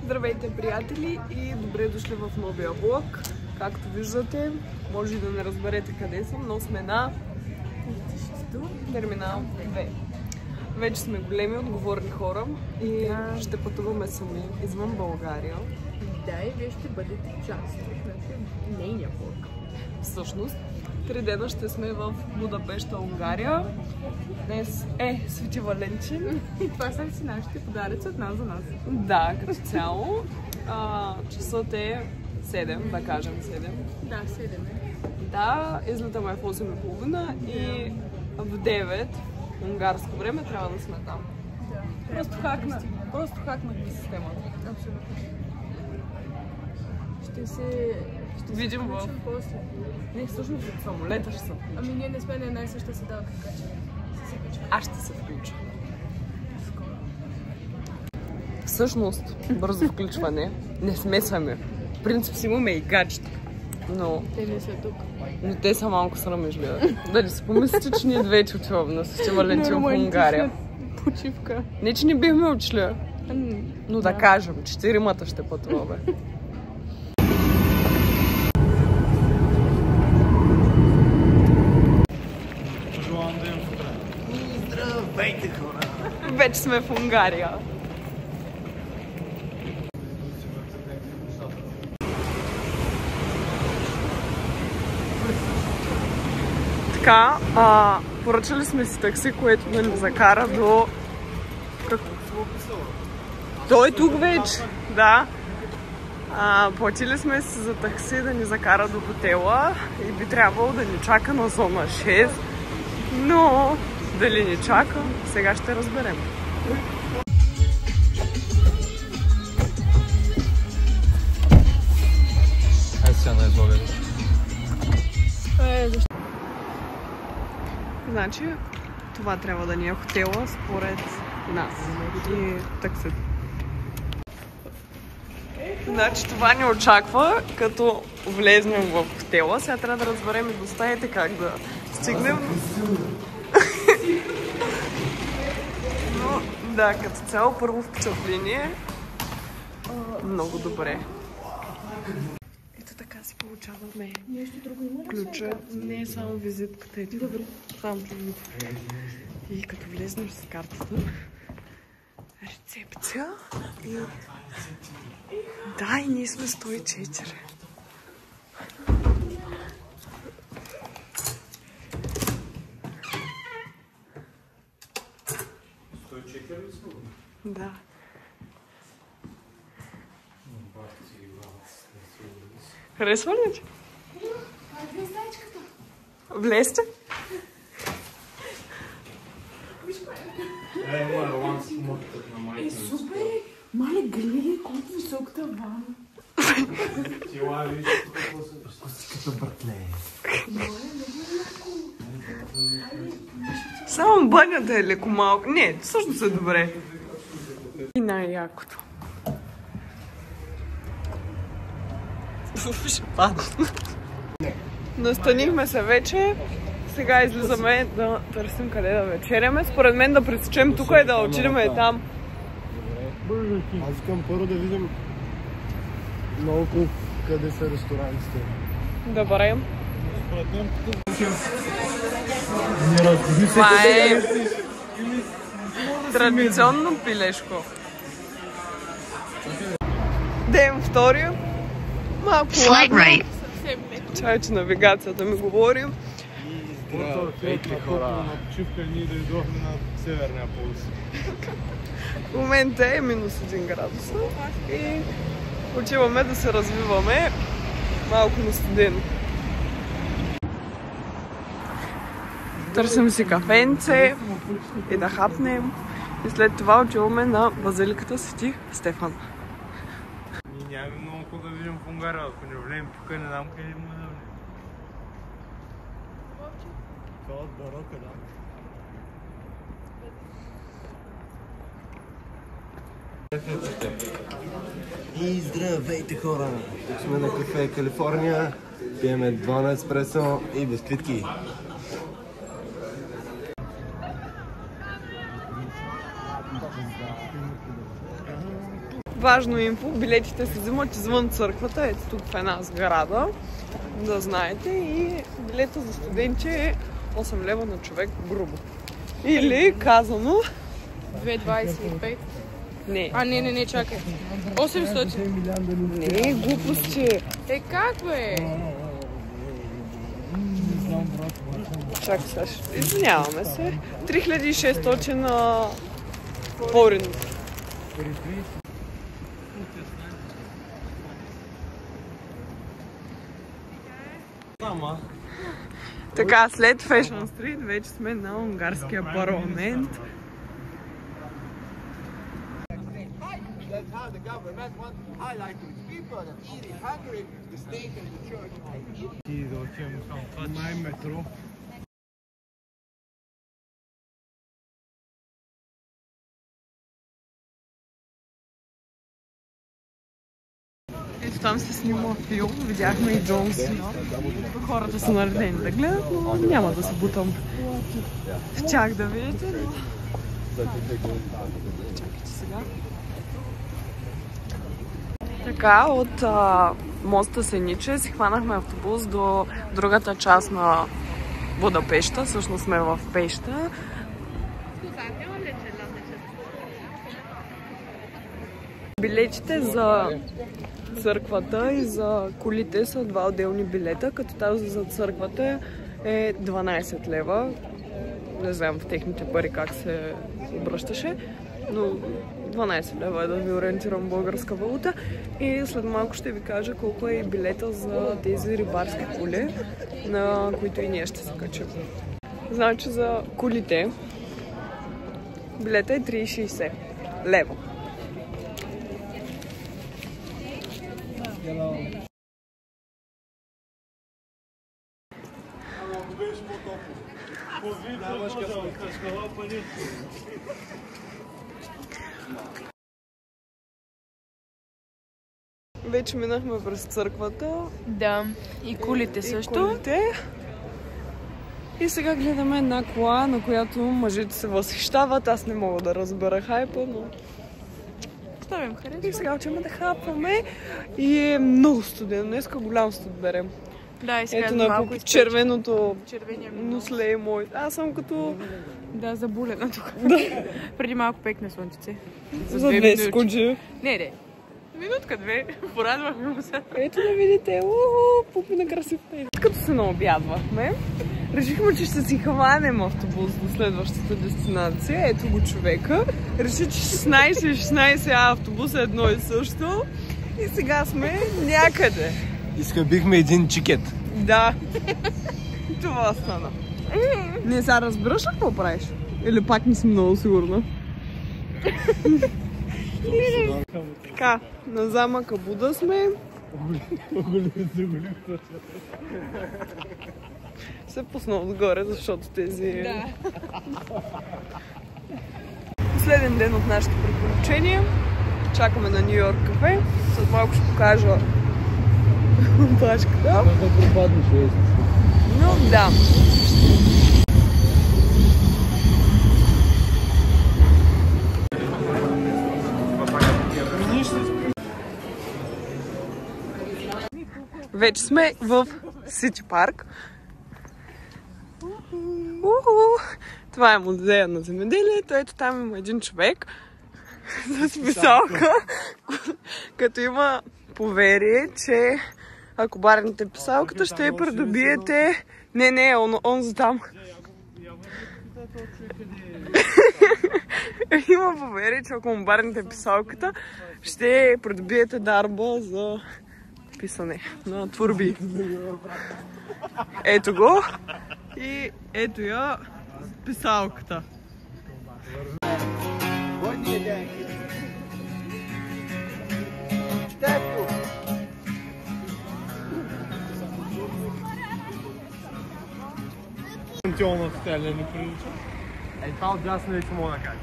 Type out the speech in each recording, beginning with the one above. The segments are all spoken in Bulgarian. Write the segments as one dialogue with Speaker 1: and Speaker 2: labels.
Speaker 1: Здравейте, приятели, и добре дошли в новия влог. Както виждате, може и да не разберете къде съм, но сме на терминал 2. Вече сме големи, отговорни хора и ще пътуваме сами извън България.
Speaker 2: Да, и вие ще бъдете част от нейния влог.
Speaker 1: Всъщност, 3 дена ще сме в Будапеща, Унгария. Днес е Свети Валентин.
Speaker 2: И това са си нашите подаръци от нас за нас.
Speaker 1: Да, като цяло. Часът е 7, да кажем 7.
Speaker 2: Да, 7 е.
Speaker 1: Да, излетаме в 8:30 и в 9 унгарско време трябва да сме там.
Speaker 2: Да.
Speaker 1: Просто хакнах системата.
Speaker 2: Абсолютно. Ще се
Speaker 1: видим в...
Speaker 2: после.
Speaker 1: Не, всъщност в самолета ще се включа.
Speaker 2: Ами ние не сме на една и съща седалка, така че се включва.
Speaker 1: Аз ще се включа. Всъщност, бързо включване, не сме сами. В принцип си имаме и гаджета, но...
Speaker 2: Те не са тук.
Speaker 1: Но те са малко срамежливи. Дали си помислите, че ние двете отиваме на Свети Валентин в Унгария?
Speaker 2: Почивка.
Speaker 1: Не, че не бихме учили, но да кажем, 4-мата ще пътуваме.
Speaker 3: Здравейте, хора!
Speaker 1: Вече сме в Унгария. Така, поръчали сме си такси, което да ни закара до... Той е тук вече, да. Платили сме си за такси да ни закара до хотела и би трябвало да ни чака на зона 6, но дали ни чака, сега ще разберем.
Speaker 3: Айде сега на излога.
Speaker 1: Значи, това трябва да ни е хотела според нас и таксито. Значи това ни очаква, като влезнем в хотела. Сега трябва да разберем и до стаите как да стигнем. Но да, като цяло първо впечатление много добре. Ето така си получаваме
Speaker 2: Нещо друго има ли?
Speaker 1: ключа. Не е само визитката. Ето. Добре. Само визитката. И като влезнем с картата, рецепция и... Да, и ние сме 104. Да. Харесва ли? Влезте.
Speaker 2: Супер! Мале, гледай колко висок таван.
Speaker 3: Костиката братле.
Speaker 1: Само банята е леко малко. Не, всъщност е добре. И най-якото. Ще падна. Настанихме се вече. Сега излизаме да търсим къде да вечеряме. Според мен да пресечем тук и да отидем там.
Speaker 4: Аз искам първо да видим наоколо къде са ресторантите.
Speaker 1: Добре.
Speaker 4: Не
Speaker 1: Това е традиционно пилешко. Ден втори. Малко ладно. Чай, че навигацията ми говори.
Speaker 4: Здравейте, хора! На почивка ние дойдохме на Северния полюс.
Speaker 1: В момента е минус 1 градус и отиваме да се развиваме малко на студено. Търсим си кафенце и да хапнем и след това отиваме на базиликата Свети Стефан.
Speaker 4: Ние нямаме много да видим в Унгария, ако не влезем тук, не знам къде има да влезем. Това от барока, да. И здравейте, хора! Тук сме на кафе Калифорния, пиеме 2 еспресо и бисквитки.
Speaker 1: важно инфо, билетите се взимат извън църквата, ето тук в една сграда, да знаете, и билета за студенти е 8 лева на човек грубо. Или казано...
Speaker 2: 2,25.
Speaker 1: Не.
Speaker 2: Не, чакай. 800.
Speaker 1: Не, глупости.
Speaker 2: Как бе?
Speaker 1: Чакай сега, извиняваме се. 3600 на Порин. Така, след Fashion Street вече сме на унгарския парламент. Ето там се снима филм, видяхме и Джон Сина. Хората са наредени да гледат, но няма да се бутам в тях да видите. Чакайте сега. Така, от моста Сениче си хванахме автобус до другата част на Будапеща. Всъщност сме в Пеща. Билетите за църквата и за колите са два отделни билета, като тази за църквата е 12 лева. Не знам в техните пари как се обръщаше, но 12 лева е да ви ориентирам българска валута. И след малко ще ви кажа колко е и билета за тези рибарски коли, на които и ние ще се качим. Значи за колите билета е 3,60 лева. Вече минахме през църквата.
Speaker 2: Да, и колите също.
Speaker 1: Колите. И сега гледаме една кола, на която мъжете се възхищават. Аз не мога да разбера хайпа, но...
Speaker 2: Ставим харесва.
Speaker 1: И сега учим да хапваме и е много студено. Днеска голям студ берем.
Speaker 2: Да, и сега
Speaker 1: ето
Speaker 2: малко
Speaker 1: на червеното
Speaker 2: червения
Speaker 1: носле мой. Аз съм като...
Speaker 2: Да, забулена тук. Преди малко пекне слънчице.
Speaker 1: За 2 секунди.
Speaker 2: Не. Минутка-две. Порадвахме му се.
Speaker 1: Ето да видите. Пупи на красив пейс. Като се наобядвахме, решихме, че ще си хванем автобус до следващата дестинация. Ето го човека. Реши, че 16 автобус е едно и също. И сега сме някъде.
Speaker 4: Изхъбихме един чикет.
Speaker 1: Да. Това стана. Не, сега разбираш ли какво правиш? Или пак не съм много сигурна? Така, на замъка Буда сме. Се пусна отгоре, защото тези...
Speaker 2: Да.
Speaker 1: Последен ден от нашите приключения. Чакаме на Нью Йорк кафе. След малко ще покажа башката. Но да. Вече сме в Сити парк. Това е музея на земеделието. Ето там има един човек с писалка, като има поверие, че ако барнете писалката, ще я придобиете... Не, он за там. Има поверие, че ако му барнете писалката, ще придобиете дарба за писане на творби. Ето го. И ето я писалката.
Speaker 3: Тялно състояние не прилича. Това отдясно вече мога да кажа.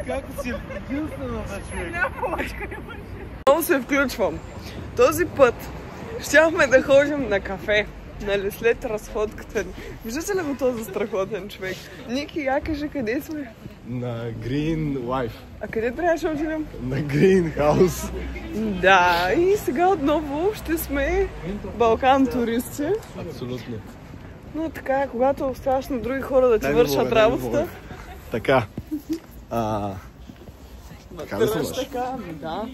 Speaker 3: Как си единствената човек?
Speaker 1: Много се включвам. Този път Щяхме да ходим на кафе, нали, след разходката ни. Виждате ли го този страхотен човек? Ники, я кажи къде сме?
Speaker 4: На Green Life.
Speaker 1: А къде трябваше да отидем?
Speaker 4: На Green House.
Speaker 1: Да, и сега отново ще сме Балкан туристи.
Speaker 4: Абсолютно.
Speaker 1: Но така, когато оставаш на други хора да ти вършат работата.
Speaker 4: Така. Така да се
Speaker 1: Разбираш
Speaker 4: мъж?
Speaker 1: така, да.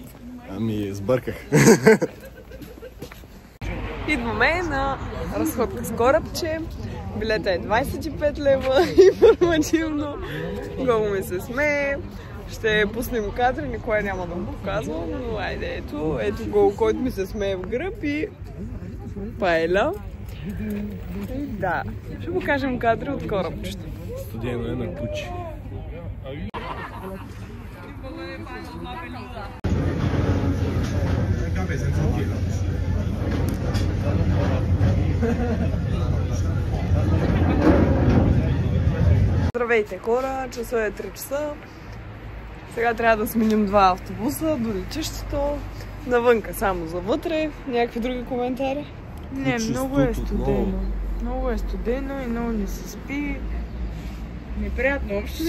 Speaker 4: Ами, сбърках.
Speaker 1: Идваме на разходка с корабче. Билета е 25 лева. Информативно. Много ми се смее. Ще пуснем кадри, никой няма да го показвам, но айде ето го, който ми се смее в гръб и Пайля. И да, ще покажем кадри от корабчето.
Speaker 4: Студено е на Пучи.
Speaker 1: Здравейте хора, часът е 3 часа. Сега трябва да сменим 2 автобуса до летището. Навънка само за вътре. Някакви други коментари?
Speaker 2: Не, много е студено. Много е студено и много не се спи. Неприятно общо.